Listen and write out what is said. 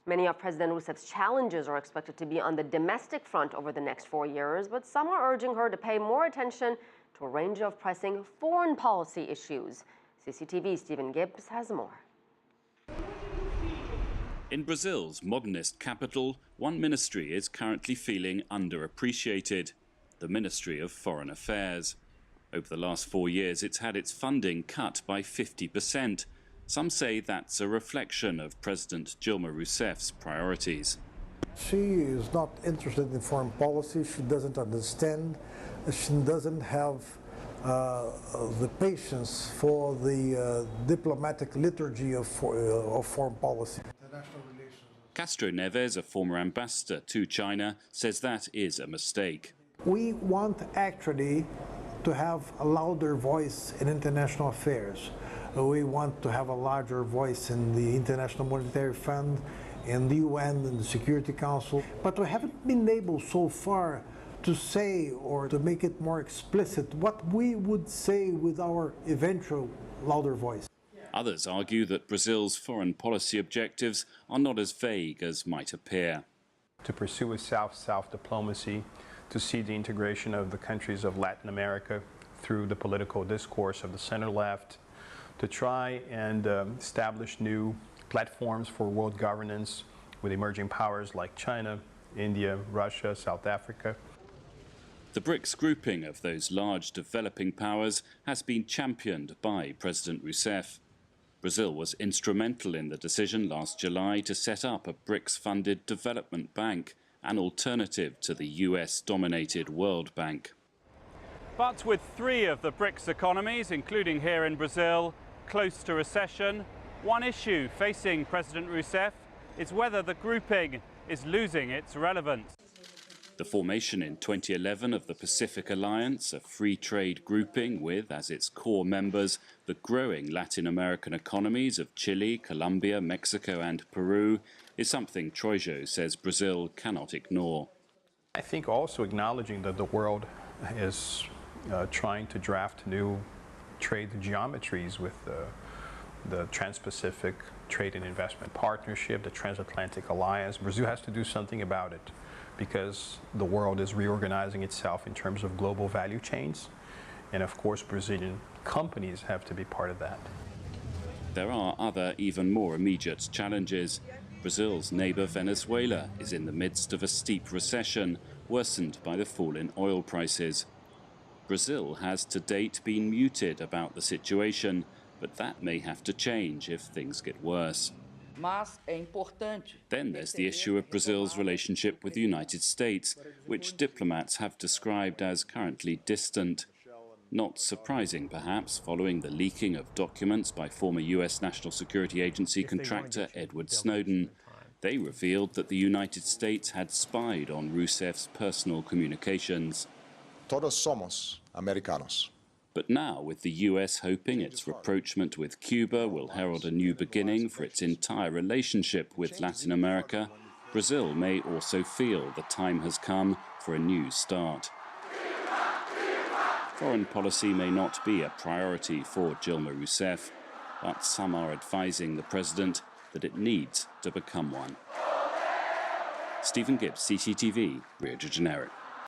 Many of President Rousseff's challenges are expected to be on the domestic front over the next 4 years, but some are urging her to pay more attention to a range of pressing foreign policy issues. CCTV's Stephen Gibbs has more. In Brazil's modernist capital, one ministry is currently feeling underappreciated: the Ministry of Foreign Affairs. Over the last 4 years, it's had its funding cut by 50%. Some say that's a reflection of President Dilma Rousseff's priorities. She is not interested in foreign policy. She doesn't understand. She doesn't have the patience for the diplomatic liturgy of foreign policy. Castro Neves, a former ambassador to China, says that is a mistake. We want actually to have a louder voice in international affairs. We want to have a larger voice in the International Monetary Fund, in the UN, in the Security Council. But we haven't been able so far to say or to make it more explicit what we would say with our eventual louder voice. Others argue that Brazil's foreign policy objectives are not as vague as might appear. To pursue a South-South diplomacy, to see the integration of the countries of Latin America through the political discourse of the center-left, to try and establish new platforms for world governance with emerging powers like China, India, Russia, South Africa. The BRICS grouping of those large developing powers has been championed by President Rousseff. Brazil was instrumental in the decision last July to set up a BRICS-funded development bank, an alternative to the US-dominated World Bank. But with 3 of the BRICS economies, including here in Brazil, close to recession, one issue facing President Rousseff is whether the grouping is losing its relevance. The formation in 2011 of the Pacific Alliance, a free trade grouping with, as its core members, the growing Latin American economies of Chile, Colombia, Mexico and Peru, is something Trojo says Brazil cannot ignore. I think also acknowledging that the world is trying to draft new trade geometries with the Trans-Pacific Trade and Investment Partnership, the Transatlantic Alliance. Brazil has to do something about it because the world is reorganizing itself in terms of global value chains. And of course, Brazilian companies have to be part of that. There are other, even more immediate challenges. Brazil's neighbor Venezuela is in the midst of a steep recession, worsened by the fall in oil prices. Brazil has to date been muted about the situation, but that may have to change if things get worse. Then there's the issue of Brazil's relationship with the United States, which diplomats have described as currently distant. Not surprising, perhaps, following the leaking of documents by former US National Security Agency contractor Edward Snowden. They revealed that the United States had spied on Rousseff's personal communications. Todos somos americanos. But now, with the US hoping its rapprochement with Cuba will herald a new beginning for its entire relationship with Latin America, Brazil may also feel the time has come for a new start. Foreign policy may not be a priority for Dilma Rousseff, but some are advising the president that it needs to become one. Stephen Gibbs, CCTV, Rio de Janeiro.